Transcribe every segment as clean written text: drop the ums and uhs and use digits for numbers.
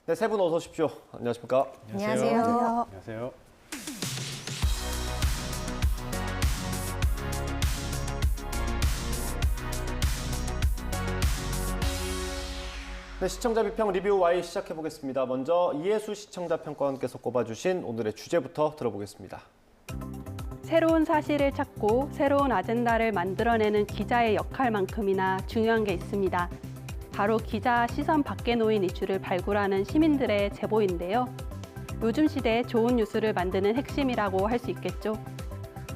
네, 세 분 어서 오십시오. 안녕하십니까? 안녕하세요. 안녕하세요. 네, 시청자 비평 리뷰 Y 시작해 보겠습니다. 먼저 이혜수 시청자 평가원께서 꼽아주신 오늘의 주제부터 들어보겠습니다. 새로운 사실을 찾고 새로운 아젠다를 만들어내는 기자의 역할만큼이나 중요한 게 있습니다. 바로 기자 시선 밖에 놓인 이슈를 발굴하는 시민들의 제보인데요. 요즘 시대에 좋은 뉴스를 만드는 핵심이라고 할 수 있겠죠.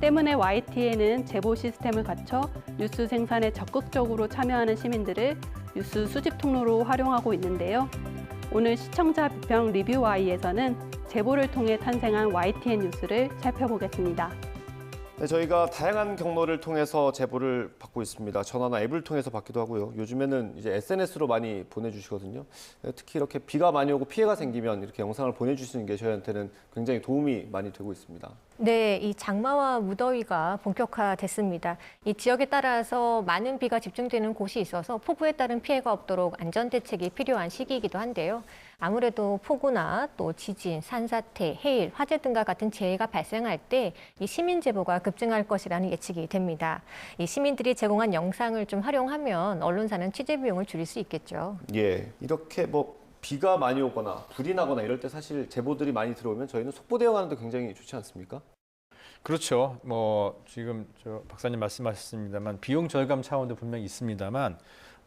때문에 YTN은 제보 시스템을 갖춰 뉴스 생산에 적극적으로 참여하는 시민들을 뉴스 수집 통로로 활용하고 있는데요. 오늘 시청자 비평 리뷰 Y에서는 제보를 통해 탄생한 YTN 뉴스를 살펴보겠습니다. 네, 저희가 다양한 경로를 통해서 제보를 받고 있습니다. 전화나 앱을 통해서 받기도 하고요. 요즘에는 이제 SNS로 많이 보내주시거든요. 네, 특히 이렇게 비가 많이 오고 피해가 생기면 이렇게 영상을 보내주시는 게 저희한테는 굉장히 도움이 많이 되고 있습니다. 네, 이 장마와 무더위가 본격화됐습니다. 이 지역에 따라서 많은 비가 집중되는 곳이 있어서 폭우에 따른 피해가 없도록 안전 대책이 필요한 시기이기도 한데요. 아무래도 폭우나 또 지진, 산사태, 해일, 화재 등과 같은 재해가 발생할 때 이 시민 제보가 급증할 것이라는 예측이 됩니다. 이 시민들이 제공한 영상을 좀 활용하면 언론사는 취재 비용을 줄일 수 있겠죠. 예, 이렇게 비가 많이 오거나 불이 나거나 이럴 때 사실 제보들이 많이 들어오면 저희는 속보 대응하는 데 굉장히 좋지 않습니까? 그렇죠. 지금 박사님 말씀하셨습니다만 비용 절감 차원도 분명히 있습니다만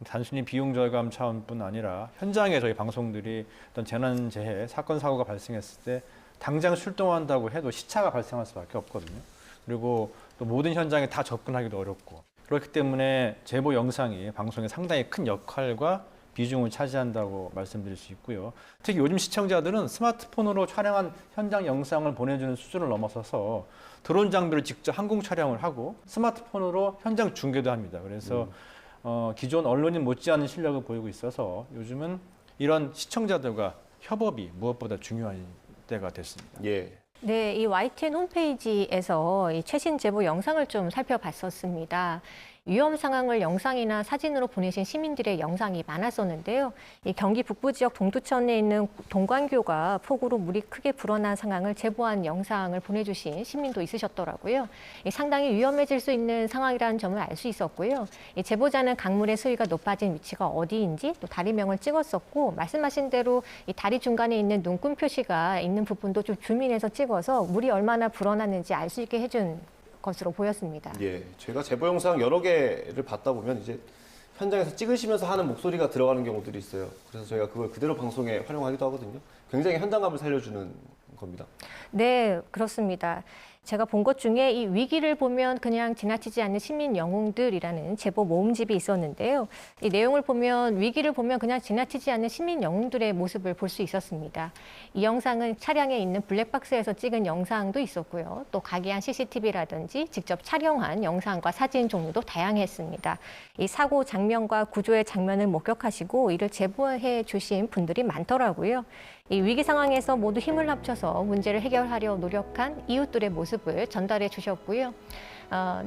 단순히 비용 절감 차원뿐 아니라 현장에 저희 방송들이 어떤 재난재해, 사건, 사고가 발생했을 때 당장 출동한다고 해도 시차가 발생할 수밖에 없거든요. 그리고 또 모든 현장에 다 접근하기도 어렵고 그렇기 때문에 제보 영상이 방송에 상당히 큰 역할과 비중을 차지한다고 말씀드릴 수 있고요. 특히 요즘 시청자들은 스마트폰으로 촬영한 현장 영상을 보내주는 수준을 넘어서서 드론 장비를 직접 항공 촬영을 하고 스마트폰으로 현장 중계도 합니다. 그래서 기존 언론인 못지않은 실력을 보이고 있어서 요즘은 이런 시청자들과 협업이 무엇보다 중요한 때가 됐습니다. 예. 네, 이 YTN 홈페이지에서 이 최신 제보 영상을 좀 살펴봤었습니다. 위험 상황을 영상이나 사진으로 보내신 시민들의 영상이 많았었는데요. 이 경기 북부 지역 동두천에 있는 동관교가 폭우로 물이 크게 불어난 상황을 제보한 영상을 보내주신 시민도 있으셨더라고요. 상당히 위험해질 수 있는 상황이라는 점을 알 수 있었고요. 이 제보자는 강물의 수위가 높아진 위치가 어디인지 또 다리명을 찍었었고 말씀하신 대로 이 다리 중간에 있는 눈금 표시가 있는 부분도 좀 줌인해서 찍어서 물이 얼마나 불어났는지 알 수 있게 해준 것으로 보였습니다. 예, 제가 제보 영상 여러 개를 받다 보면 이제 현장에서 찍으시면서 하는 목소리가 들어가는 경우들이 있어요. 그래서 저희가 그걸 그대로 방송에 활용하기도 하거든요. 굉장히 현장감을 살려주는 겁니다. 네, 그렇습니다. 제가 본 것 중에 이 위기를 보면 그냥 지나치지 않는 시민 영웅들이라는 제보 모음집이 있었는데요. 이 내용을 보면 위기를 보면 그냥 지나치지 않는 시민 영웅들의 모습을 볼 수 있었습니다. 이 영상은 차량에 있는 블랙박스에서 찍은 영상도 있었고요. 또 각이한 CCTV라든지 직접 촬영한 영상과 사진 종류도 다양했습니다. 이 사고 장면과 구조의 장면을 목격하시고 이를 제보해 주신 분들이 많더라고요. 이 위기 상황에서 모두 힘을 합쳐서 문제를 해결하려 노력한 이웃들의 모습을 전달해 주셨고요.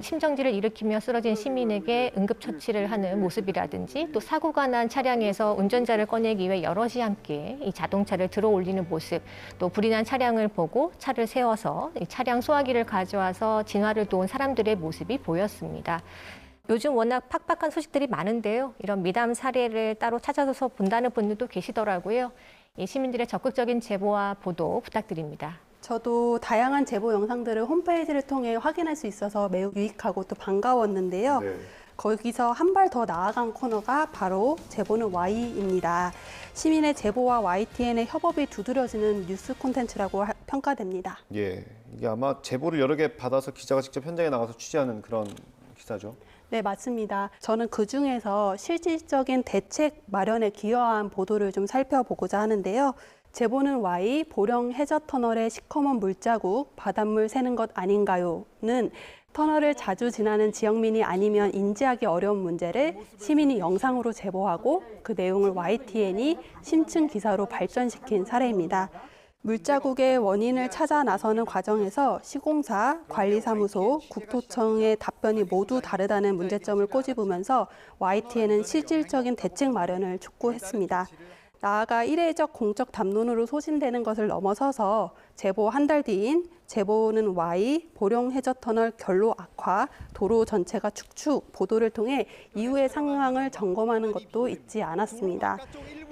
심정지를 일으키며 쓰러진 시민에게 응급처치를 하는 모습이라든지 또 사고가 난 차량에서 운전자를 꺼내기 위해 여럿이 함께 이 자동차를 들어 올리는 모습, 또 불이 난 차량을 보고 차를 세워서 이 차량 소화기를 가져와서 진화를 도운 사람들의 모습이 보였습니다. 요즘 워낙 팍팍한 소식들이 많은데요. 이런 미담 사례를 따로 찾아서 본다는 분들도 계시더라고요. 이 시민들의 적극적인 제보와 보도 부탁드립니다. 저도 다양한 제보 영상들을 홈페이지를 통해 확인할 수 있어서 매우 유익하고 또 반가웠는데요. 네. 거기서 한 발 더 나아간 코너가 바로 제보는 Y입니다. 시민의 제보와 YTN의 협업이 두드러지는 뉴스 콘텐츠라고 평가됩니다. 예, 이게 아마 제보를 여러 개 받아서 기자가 직접 현장에 나가서 취재하는 그런 기사죠. 네, 맞습니다. 저는 그중에서 실질적인 대책 마련에 기여한 보도를 좀 살펴보고자 하는데요. 제보는 Y, 보령 해저터널의 시커먼 물자국, 바닷물 새는 것 아닌가요?는 터널을 자주 지나는 지역민이 아니면 인지하기 어려운 문제를 시민이 영상으로 제보하고 그 내용을 YTN이 심층 기사로 발전시킨 사례입니다. 물자국의 원인을 찾아 나서는 과정에서 시공사, 관리사무소, 국토청의 답변이 모두 다르다는 문제점을 꼬집으면서 YTN은 실질적인 대책 마련을 촉구했습니다. 나아가 이례적 공적 담론으로 소진되는 것을 넘어서서 제보 한 달 뒤인 제보는 Y, 보령 해저터널 결로 악화, 도로 전체가 축축 보도를 통해 이후의 상황을 점검하는 것도 잊지 않았습니다.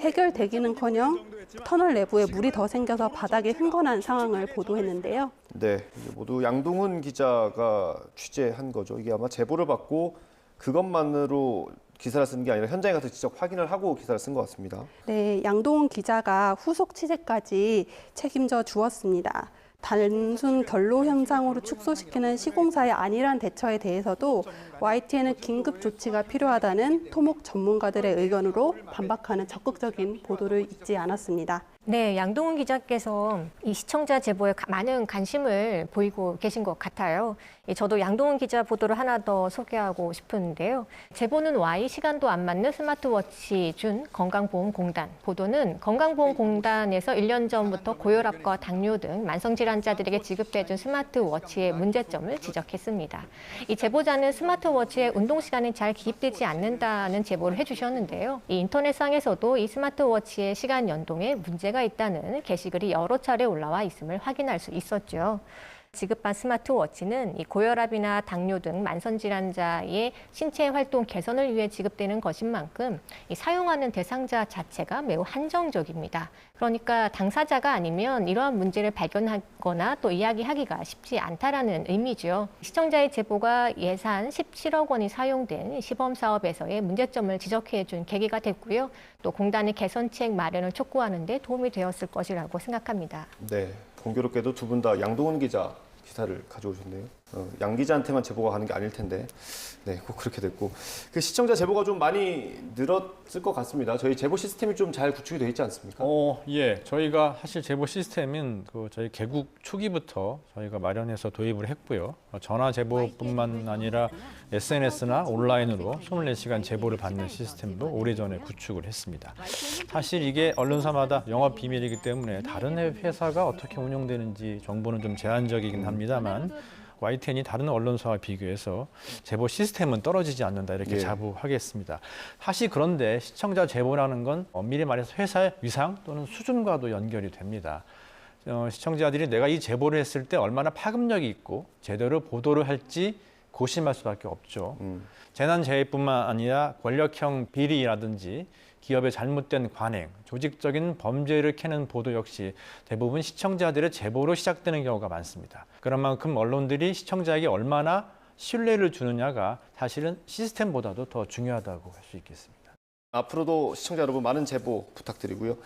해결되기는커녕 터널 내부에 물이 더 생겨서 바닥에 흥건한 상황을 보도했는데요. 네, 이게 모두 양동훈 기자가 취재한 거죠. 이게 아마 제보를 받고 그것만으로 기사를 쓰는 게 아니라 현장에 가서 직접 확인을 하고 기사를 쓴 것 같습니다. 네, 양동훈 기자가 후속 취재까지 책임져 주었습니다. 단순 결로 현상으로 축소시키는 시공사의 안일한 대처에 대해서도 YTN은 긴급 조치가 필요하다는 토목 전문가들의 의견으로 반박하는 적극적인 보도를 잊지 않았습니다. 네, 양동훈 기자께서 이 시청자 제보에 많은 관심을 보이고 계신 것 같아요. 저도 양동훈 기자 보도를 하나 더 소개하고 싶은데요. 제보는 Y, 시간도 안 맞는 스마트워치 준 건강보험공단. 보도는 건강보험공단에서 1년 전부터 고혈압과 당뇨 등 만성질환자들에게 지급해준 스마트워치의 문제점을 지적했습니다. 이 제보자는 스마트워치에 운동시간이 잘 기입되지 않는다는 제보를 해주셨는데요. 이 인터넷상에서도 이 스마트워치의 시간 연동에 문제가 있다는 게시글이 여러 차례 올라와 있음을 확인할 수 있었죠. 지급한 스마트워치는 이 고혈압이나 당뇨 등 만성질환자의 신체 활동 개선을 위해 지급되는 것인 만큼 이 사용하는 대상자 자체가 매우 한정적입니다. 그러니까 당사자가 아니면 이러한 문제를 발견하거나 또 이야기하기가 쉽지 않다라는 의미죠. 시청자의 제보가 예산 17억 원이 사용된 시범 사업에서의 문제점을 지적해 준 계기가 됐고요. 또 공단의 개선책 마련을 촉구하는 데 도움이 되었을 것이라고 생각합니다. 네, 공교롭게도 두 분 다 양동훈 기자 기사를 가져오셨네요. 양 기자한테만 제보가 가는 게 아닐 텐데, 네, 꼭 그렇게 됐고, 그 시청자 제보가 좀 많이 늘었을 것 같습니다. 저희 제보 시스템이 좀 잘 구축이 되어 있지 않습니까? 예, 저희가 사실 제보 시스템은 저희 개국 초기부터 저희가 마련해서 도입을 했고요. 전화 제보뿐만 아니라 SNS나 온라인으로 24시간 제보를 받는 시스템도 오래전에 구축을 했습니다. 사실 이게 언론사마다 영업 비밀이기 때문에 다른 회사가 어떻게 운영되는지 정보는 좀 제한적이긴 합니다만 YTN이 다른 언론사와 비교해서 제보 시스템은 떨어지지 않는다 이렇게 예. 자부하겠습니다. 사실 그런데 시청자 제보라는 건 엄밀히 말해서 회사의 위상 또는 수준과도 연결이 됩니다. 시청자들이 내가 이 제보를 했을 때 얼마나 파급력이 있고 제대로 보도를 할지 고심할 수밖에 없죠. 재난재해뿐만 아니라 권력형 비리라든지 기업의 잘못된 관행, 조직적인 범죄를 캐는 보도 역시 대부분 시청자들의 제보로 시작되는 경우가 많습니다. 그런 만큼 언론들이 시청자에게 얼마나 신뢰를 주느냐가 사실은 시스템보다도 더 중요하다고 할 수 있겠습니다. 앞으로도 시청자 여러분 많은 제보 부탁드리고요.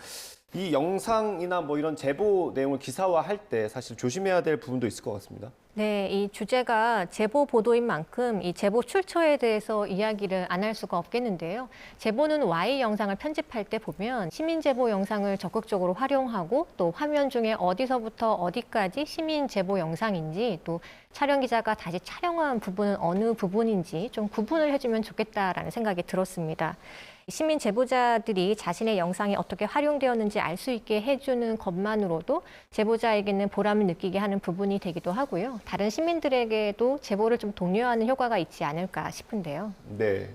이 영상이나 뭐 이런 제보 내용을 기사화할 때 사실 조심해야 될 부분도 있을 것 같습니다. 네, 이 주제가 제보 보도인 만큼 이 제보 출처에 대해서 이야기를 안 할 수가 없겠는데요. 제보는 Y 영상을 편집할 때 보면 시민 제보 영상을 적극적으로 활용하고 또 화면 중에 어디서부터 어디까지 시민 제보 영상인지 또 촬영 기자가 다시 촬영한 부분은 어느 부분인지 좀 구분을 해주면 좋겠다라는 생각이 들었습니다. 시민 제보자들이 자신의 영상이 어떻게 활용되었는지 알 수 있게 해주는 것만으로도 제보자에게는 보람을 느끼게 하는 부분이 되기도 하고요. 다른 시민들에게도 제보를 좀 독려하는 효과가 있지 않을까 싶은데요. 네,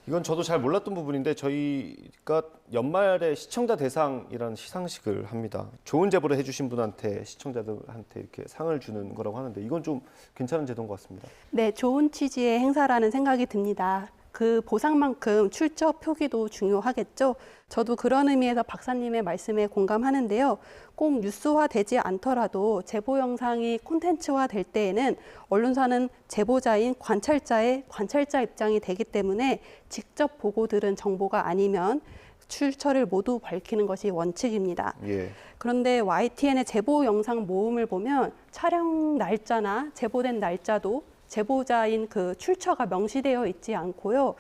이건 저도 잘 몰랐던 부분인데 저희가 연말에 시청자 대상이라는 시상식을 합니다. 좋은 제보를 해주신 분한테 시청자들한테 이렇게 상을 주는 거라고 하는데 이건 좀 괜찮은 제도인 것 같습니다. 네, 좋은 취지의 행사라는 생각이 듭니다. 그 보상만큼 출처 표기도 중요하겠죠. 저도 그런 의미에서 박사님의 말씀에 공감하는데요. 꼭 뉴스화되지 않더라도 제보 영상이 콘텐츠화 될 때에는 언론사는 제보자인 관찰자 입장이 되기 때문에 직접 보고 들은 정보가 아니면 출처를 모두 밝히는 것이 원칙입니다. 예. 그런데 YTN의 제보 영상 모음을 보면 촬영 날짜나 제보된 날짜도 제보자인 그 출처가 명시되어 있지 않고요.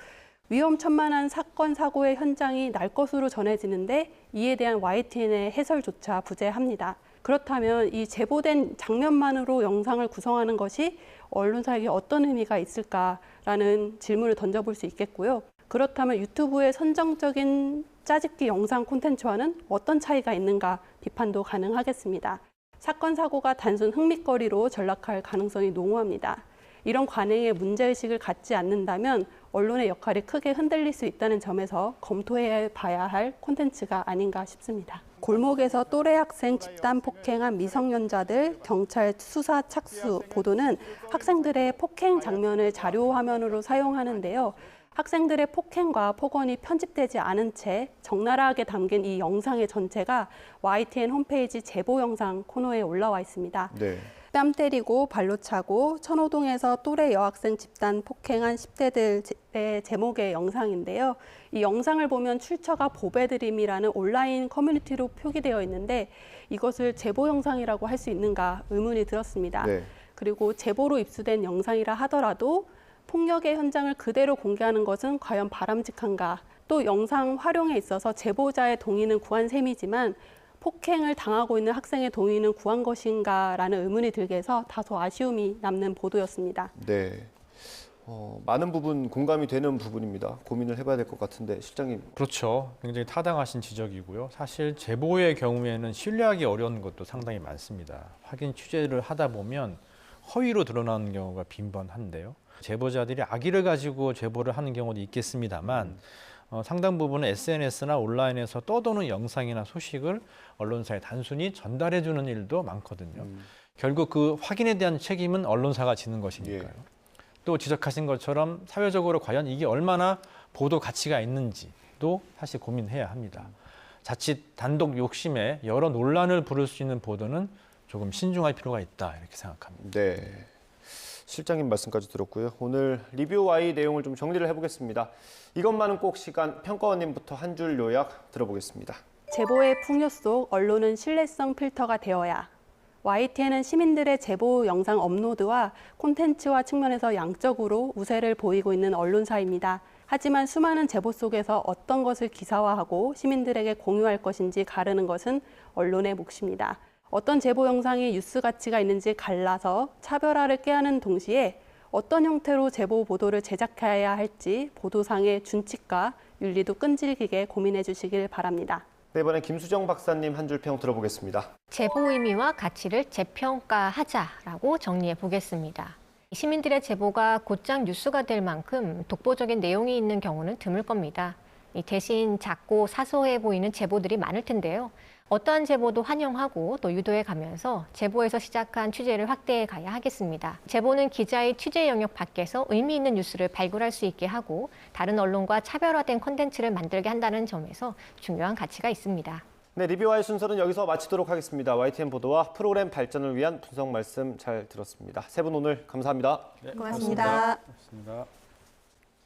위험천만한 사건, 사고의 현장이 날 것으로 전해지는데 이에 대한 YTN의 해설조차 부재합니다. 그렇다면 이 제보된 장면만으로 영상을 구성하는 것이 언론사에게 어떤 의미가 있을까라는 질문을 던져볼 수 있겠고요. 그렇다면 유튜브의 선정적인 짜집기 영상 콘텐츠와는 어떤 차이가 있는가 비판도 가능하겠습니다. 사건, 사고가 단순 흥미거리로 전락할 가능성이 농후합니다. 이런 관행에 문제의식을 갖지 않는다면 언론의 역할이 크게 흔들릴 수 있다는 점에서 검토해 봐야 할 콘텐츠가 아닌가 싶습니다. 골목에서 또래 학생 집단 폭행한 미성년자들 경찰 수사 착수 보도는 학생들의 폭행 장면을 자료 화면으로 사용하는데요. 학생들의 폭행과 폭언이 편집되지 않은 채 적나라하게 담긴 이 영상의 전체가 YTN 홈페이지 제보 영상 코너에 올라와 있습니다. 네. 뺨 때리고 발로 차고 천호동에서 또래 여학생 집단 폭행한 10대들의 제목의 영상인데요. 이 영상을 보면 출처가 보배드림이라는 온라인 커뮤니티로 표기되어 있는데 이것을 제보 영상이라고 할 수 있는가 의문이 들었습니다. 네. 그리고 제보로 입수된 영상이라 하더라도 폭력의 현장을 그대로 공개하는 것은 과연 바람직한가? 또 영상 활용에 있어서 제보자의 동의는 구한 셈이지만 폭행을 당하고 있는 학생의 동의는 구한 것인가라는 의문이 들게 해서 다소 아쉬움이 남는 보도였습니다. 네. 많은 부분 공감이 되는 부분입니다. 고민을 해봐야 될 것 같은데 실장님. 그렇죠. 굉장히 타당하신 지적이고요. 사실 제보의 경우에는 신뢰하기 어려운 것도 상당히 많습니다. 확인 취재를 하다 보면 허위로 드러나는 경우가 빈번한데요. 제보자들이 악의를 가지고 제보를 하는 경우도 있겠습니다만 상당 부분은 SNS나 온라인에서 떠도는 영상이나 소식을 언론사에 단순히 전달해 주는 일도 많거든요. 결국 그 확인에 대한 책임은 언론사가 지는 것이니까요. 예. 또 지적하신 것처럼 사회적으로 과연 이게 얼마나 보도 가치가 있는지도 사실 고민해야 합니다. 자칫 단독 욕심에 여러 논란을 부를 수 있는 보도는 조금 신중할 필요가 있다 이렇게 생각합니다. 네. 실장님 말씀까지 들었고요. 오늘 리뷰 Y 내용을 좀 정리를 해보겠습니다. 이것만은 꼭 시간 평가원님부터 한 줄 요약 들어보겠습니다. 제보의 풍요 속 언론은 신뢰성 필터가 되어야. YTN은 시민들의 제보 영상 업로드와 콘텐츠와 측면에서 양적으로 우세를 보이고 있는 언론사입니다. 하지만 수많은 제보 속에서 어떤 것을 기사화하고 시민들에게 공유할 것인지 가르는 것은 언론의 몫입니다. 어떤 제보 영상이 뉴스 가치가 있는지 갈라서 차별화를 꾀하는 동시에 어떤 형태로 제보 보도를 제작해야 할지 보도상의 준칙과 윤리도 끈질기게 고민해 주시길 바랍니다. 네, 이번엔 김수정 박사님 한 줄 평 들어보겠습니다. 제보 의미와 가치를 재평가하자라고 정리해 보겠습니다. 시민들의 제보가 곧장 뉴스가 될 만큼 독보적인 내용이 있는 경우는 드물 겁니다. 대신 작고 사소해 보이는 제보들이 많을 텐데요. 어떠한 제보도 환영하고 또 유도해 가면서 제보에서 시작한 취재를 확대해 가야 하겠습니다. 제보는 기자의 취재 영역 밖에서 의미 있는 뉴스를 발굴할 수 있게 하고 다른 언론과 차별화된 콘텐츠를 만들게 한다는 점에서 중요한 가치가 있습니다. 네, 리뷰와의 순서는 여기서 마치도록 하겠습니다. YTN 보도와 프로그램 발전을 위한 분석 말씀 잘 들었습니다. 세 분 오늘 감사합니다. 네, 고맙습니다. 고맙습니다.